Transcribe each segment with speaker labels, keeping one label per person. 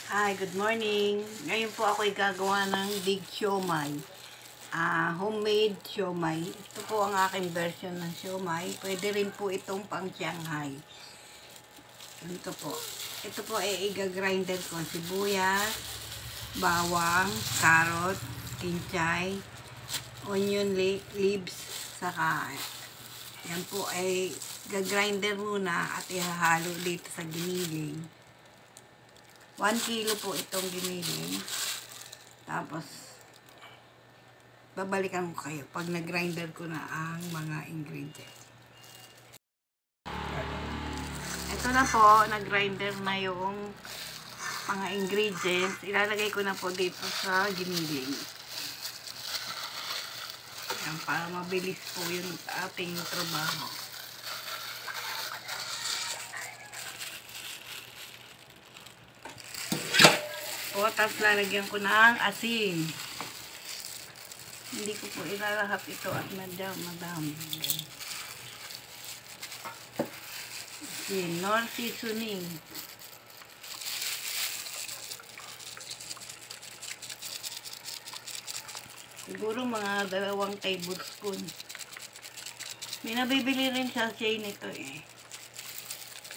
Speaker 1: Hi, good morning. Ngayon po ako'y gagawa ng big siomai. Homemade siomai. Ito po ang aking version ng siomai. Pwede rin po itong pang Shanghai. Ito po. Ito po ay i-grinder ko. Sibuyas, bawang, carrot, kinchay, onion leaves, saka yan po ay gagrinder muna at ihahalo dito sa giniling. 1 kilo po itong giniling. Tapos, babalikan ko kayo pag nag-grinder ko na ang mga ingredients. Ito na po, nag-grinder na yung mga ingredients. Ilalagay ko na po dito sa giniling. Yan, para mabilis po yung ating trabaho. Tapos lalagyan ko ng asin. Hindi ko po ilalahap ito at madami. Asin, nor seasoning. Siguro mga 2 tablespoon. May nabibili rin sa chain ito eh.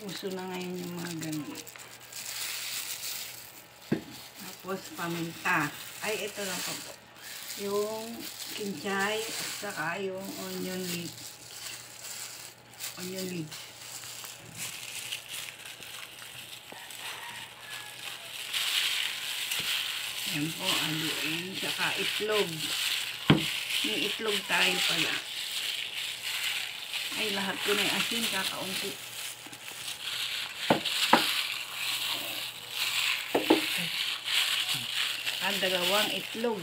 Speaker 1: Uso na ngayon yung mga ganun. Tapos paminta. Ay, ito lang po. Yung kinchay at saka yung onion leaves. Yan po, aluin. Saka itlog. May itlog tayo pala. Ay, lahat ko na yung asin, kakaunti. At 2 itlog.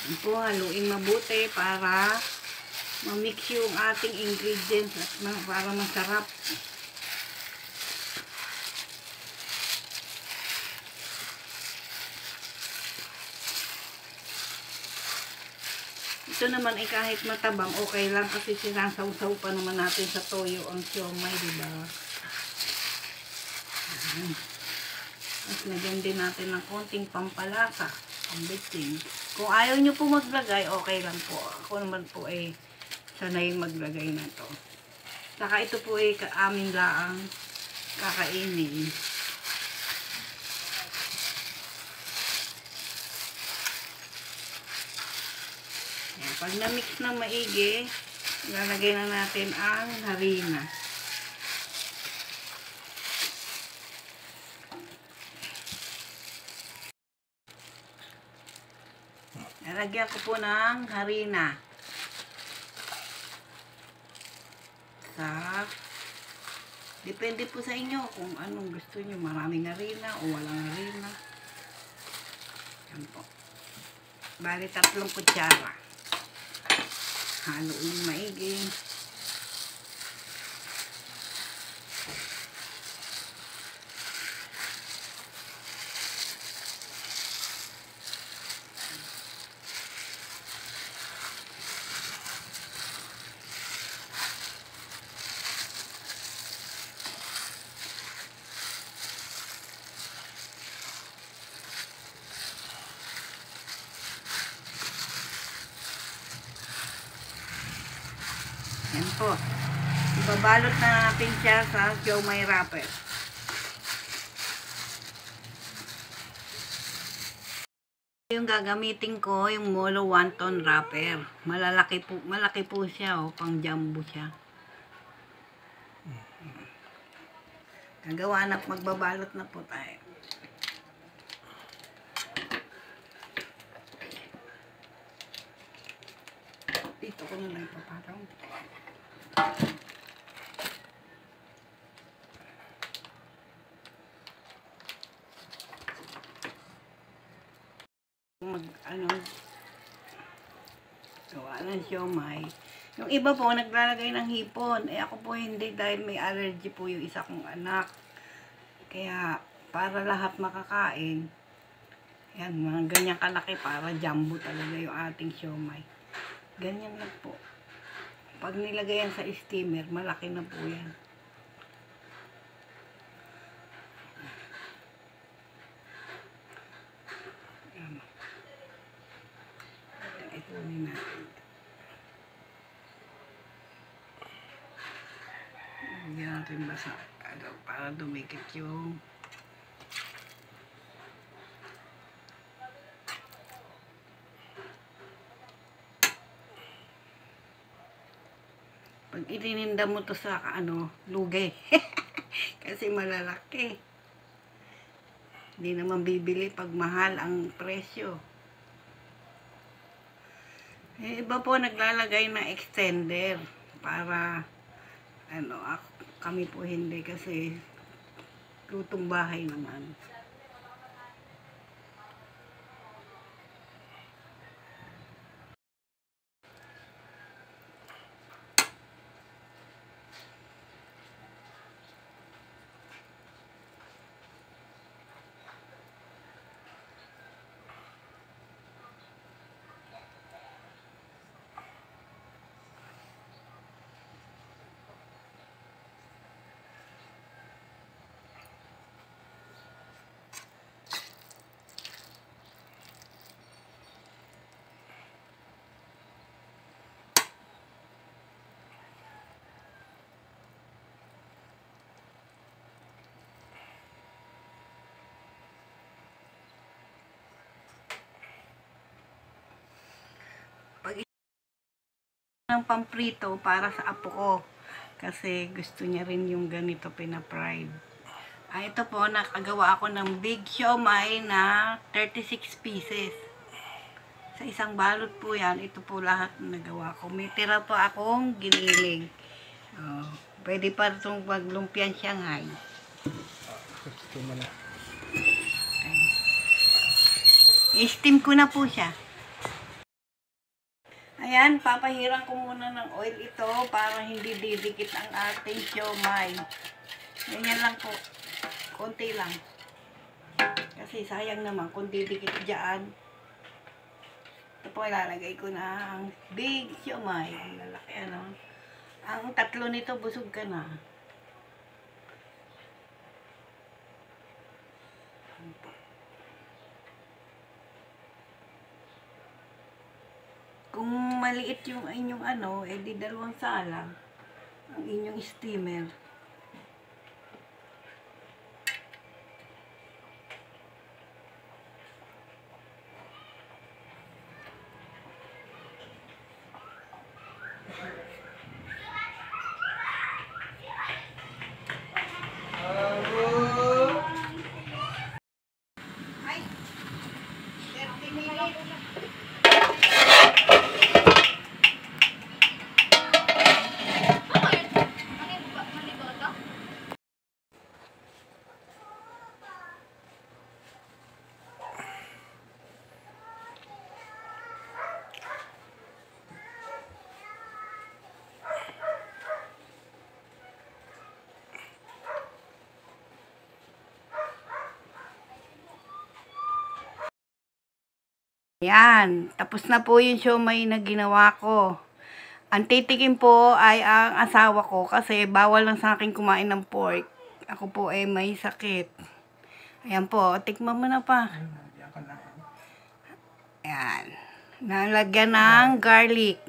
Speaker 1: Yan po, haluin mabuti para ma-mix yung ating ingredients at para masarap. Ito naman ay kahit matabang, okay lang kasi sinasawsaw pa naman natin sa toyo ang siomai, diba? At lagyan din natin ng konting pampalasa, pambitin. Kung ayaw nyo po maglagay, okay lang po. Ako naman po ay sanay maglagay na to. Saka ito po ay amin laang kakainin. Ayan, pag na-mix ng maigi, ilalagay na natin ang harina. Nalagyan ko po ng harina. Depende po sa inyo kung anong gusto nyo. Maraming harina o walang harina. Yan po. Bali 3 kutsara. Haluin maigi. Yan po. Ibabalot na natin siya sa siomai wrapper. Yung gagamitin ko, yung Molo wonton wrapper. Malaki po siya, pang jumbo siya. Gagawa na, magbabalot na po tayo. Dito ko na lang ipapataw. Gawa ng siomai, Yung iba po, naglalagay ng hipon. Eh ako po hindi dahil may allergy po yung isa kong anak. Kaya, para lahat makakain, yan, mga ganyan kalaki, para jumbo talaga yung ating siomay. Ganyan lang po. Pag nilagay yan sa steamer, malaki na po yan. Yan. Ipunin natin. Lagyan natin basa para dumikit yung pag itininda mo to sa lugay. Kasi malalaki. Hindi naman bibili pag mahal ang presyo. Eh, iba po naglalagay na extender para kami po hindi kasi lutong bahay naman. Ng pamprito para sa apo ko kasi gusto niya rin yung ganito pina-fried. Ito po, nakagawa ako ng big siomai na 36 pieces. Sa isang balot po yan, ito po lahat na nagawa ko. May tira po akong giniling. Pwede pa itong maglumpian Shanghai. I-steam ko na po siya. Ayan, papahiran ko muna ng oil ito para hindi didikit ang ating siomai. Ganyan lang po. Konti lang. Kasi sayang naman kung didikit dyan. Ito po, ilalagay ko na ang big siomai. Ang lalaki, Ang tatlo nito, busog ka na. Kung maliit yung inyong di dalawang salang ang inyong steamer. Ay, 30 minutes. Yan, tapos na po yung siomai na ginawa ko. Ang titikim po ay ang asawa ko kasi bawal lang sa akin kumain ng pork. Ako po ay may sakit. Ayan po, tikman mo na pa. Ayan. Nalagyan ng garlic.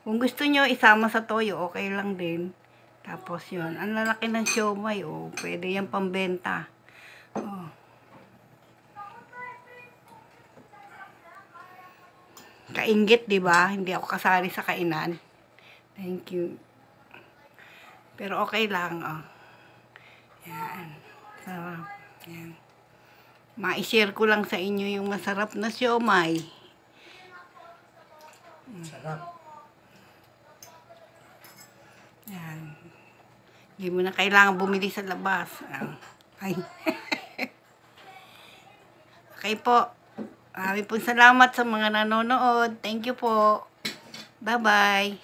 Speaker 1: Kung gusto nyo isama sa toyo, okay lang din. Tapos yun, ang lalaki ng siomai, pwede yan pambenta. Kainggit, di ba? Hindi ako kasali sa kainan. Thank you. Pero okay lang, Yan. Sarap. Yan. Ma-share ko lang sa inyo yung masarap na siomai.
Speaker 2: Sarap.
Speaker 1: Yan. Hindi mo na kailangan bumili sa labas. Ay. Okay po. Maraming pong salamat sa mga nanonood. Thank you po. Bye-bye.